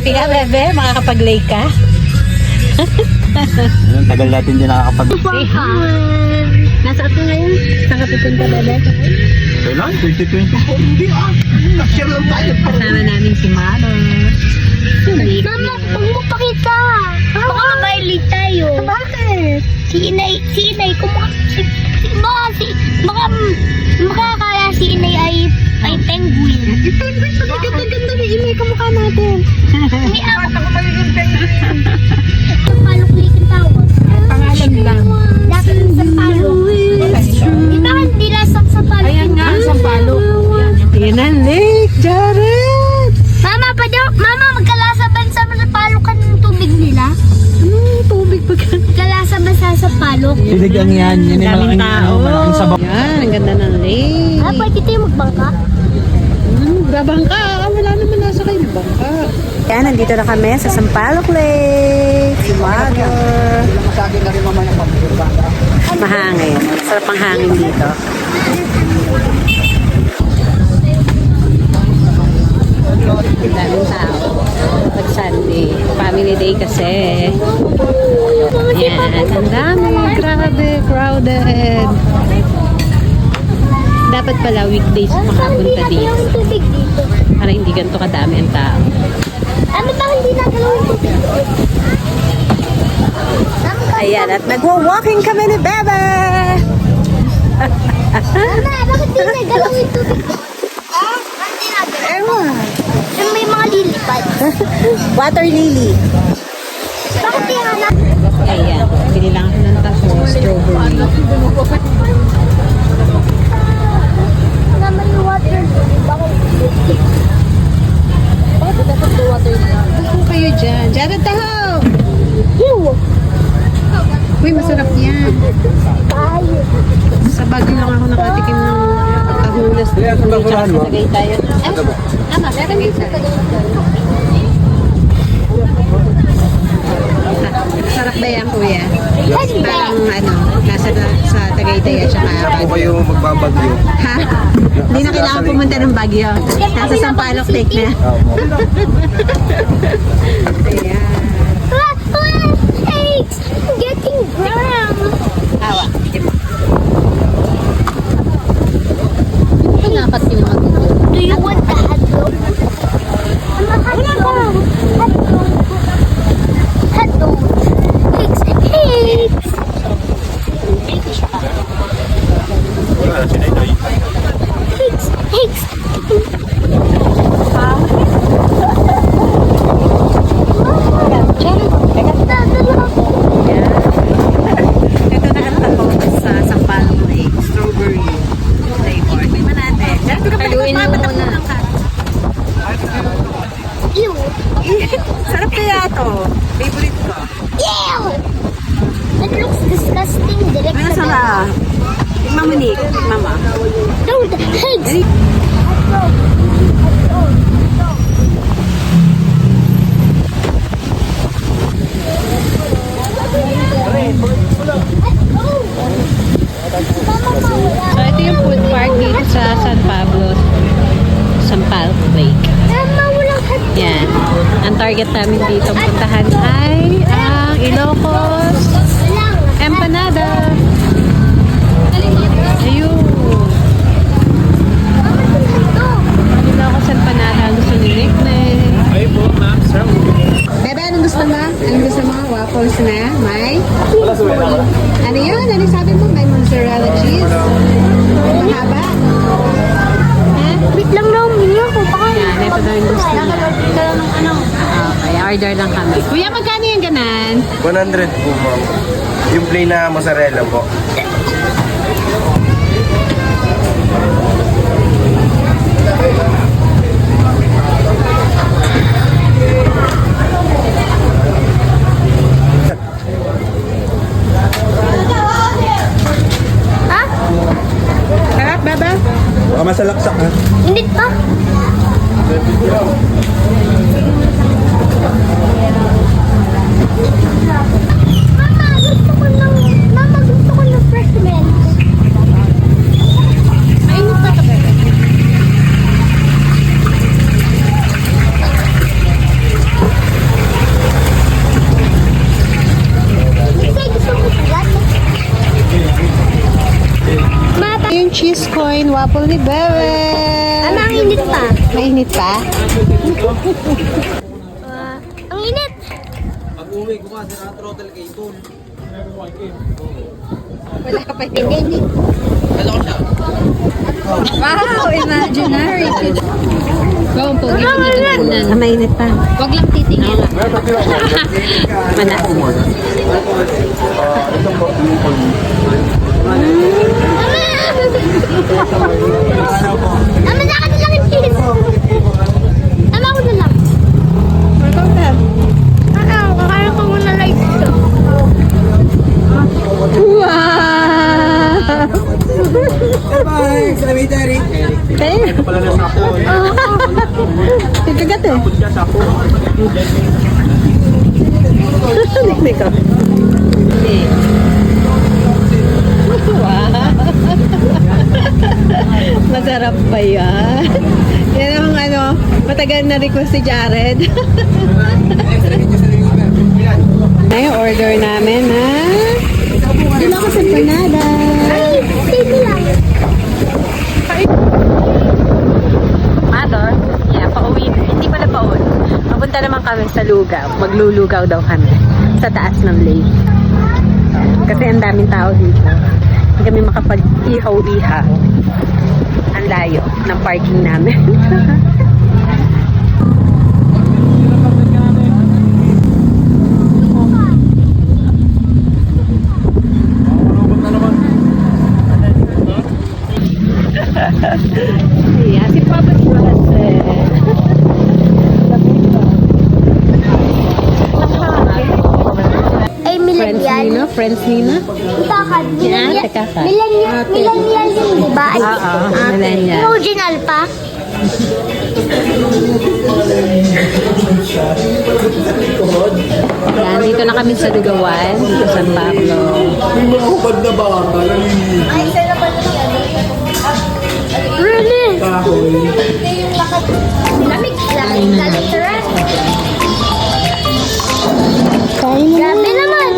Happy ka, bebe? Makakapag-lay ka? Tagal natin din nakakapag... Say hi! Nasaan ka ngayon? Saan ka pupunta, bebe? Kailan? 2024? Hindi Nag-share lang tayo. Kasama namin si Mother. Mama, huwag mo pakita. Baka mag-violate tayo. Bakit? Si inay, makakala si inay ay penguin. Penguin, pagkaganda-ganda ni Imay kamukha natin. May ako magiging penguin. Paluklik ang tawag. Pangalan lang. Dapat sa palo. Di ba hindi lasap sa palo? Ayan nga, sa palo. Yan ang lake, Jared! Mama, magkalasaban sa palo ka ng tubig nila. Tubig pa ka. Magkalasaban sa palo. Siligang yan. Yan yung Daming tao. malaking sabaw. Yan, ang ganda ng lake. Pwede tayo magbangka? Babangka. Wala naman nasa kayo bangka. Yan, nandito na kami sa Sampaloc Lake. Si Mother. Masagin na rin mamaya pag-ibang. Mahangin. Sarap ang hangin dito. Daming tao. Pag Sunday. Family day kasi. Yan. Ang dami. Grabe. Crowded. Dapat pala weekdays makapunta dito. Tubig dito. Para hindi ganito kadami ang tao. Ano ba hindi nagalawin tubig doon? Ayan. At nagwa-walking kami ni Bebe. Mama, bakit hindi nagalawin tubig doon? Hindi nagalawin. Ewan. Yung may mga lilipad. Water lily. Bakit di hanap? Ayan. Bili lang ako ng taho. Strawberry. Naman yung water. Bakit? Bakit dapat yung water? Gusto kayo dyan. Jared taho. Ew! Uy, masarap yan. Tayo. Sa Baguio lang ako nakatikim ng tahunas. Tsaka sa Tagaytay. Ama, Tagaytay. Sarap ba yan, kuya? Parang nasa sa Tagaytay at saka Ako ba yung magbabagyo? ha? Hindi na kailangan pumunta ng Baguio. Nasa Sampaloc Lake na. Ayan. Hey! I'm getting brown. Awa. Pinakat yung mga dito. Do you want a hot dog? Hot dog. Hot dog. Pigs. Pigs. Pigs. Pigs. Ito na ang taho sa Sampaloc Lake. Strawberry flavor. Tingnan natin. Haluin mo muna. Ew. Sarap kaya to. Favorite ko. Ew. It looks disgusting. Direct Ano na sarap? Tingnan mo, Nick. Tingnan mo. Dude, pigs. So, ito yung food park dito sa Sampaloc Lake. Mama, walang hot dog. Yan. Ang target namin dito puntahan ay ang Ilocos Empanada. Ayun. Ilocos Empanada. Gusto ni Nick na eh. Ay po, ma'am. Sir. Bebe, anong gusto mo? Anong gusto mo? Waffles na? May? Wala sa wala ka. Ano yun? Ano sabi mo? May mozzarella cheese? Mahaba? Ha? Wait lang daw, mili ako. Baka Yan, ito daw yung gusto niya. Okay, order lang kami. Kuya, magkano yung ganan? 100 po, ma'am. Yung plain na mozzarella po. Ha? Sarap, baba? Baka masalaksak ha. Hindi pa. Mama, gusto ko ng fresh milk. Mainit pa ka, bebe. chicken waffle ni Bebe. Ano, ang init pa? Mainit pa? Ang init. Pag-uwi ko kasi na throttle kay Tol. Wala pa yun. Kala ko siya. Wow, imaginary. Bawang pogi mo dito muna. Mainit pa. Huwag lang titingin. Manas. Tama na ka na lang yung cheese. Tama ko na lang. Kakain ko muna light ito. Wow! Bye! Cemetery! Kaya? Pala na sa ako. Tikagat eh. Tapos siya sa ako. Tiktik ko. Wow! Masarap ba yan? Yan ang ano, matagal na request si Jared. Na yung order namin ha. Dito ako sa panada. Ay, sige lang. Mother, yeah, pauwi na. Hindi pala pauwi. Mapunta naman kami sa lugaw. Maglulugaw daw kami sa taas ng lake. Kasi ang daming tao dito. Hindi kami makapag-ihaw-ihaw. Ang layo ng parking namin. Yeah, si Papa Tulas eh. Ay, Friends millennial. Nina? Friends Nina? Takad. Yeah, takad. Millennial yun, di ba? Ay, millennial. Original pa. Yan, dito na kami sa Lugawan, dito sa San Pablo. Yung mga hubad na baka, nangingi. Ay, sarap pa yan. Really? Kahoy. Lamig. Lamig ka literal. Grabe naman.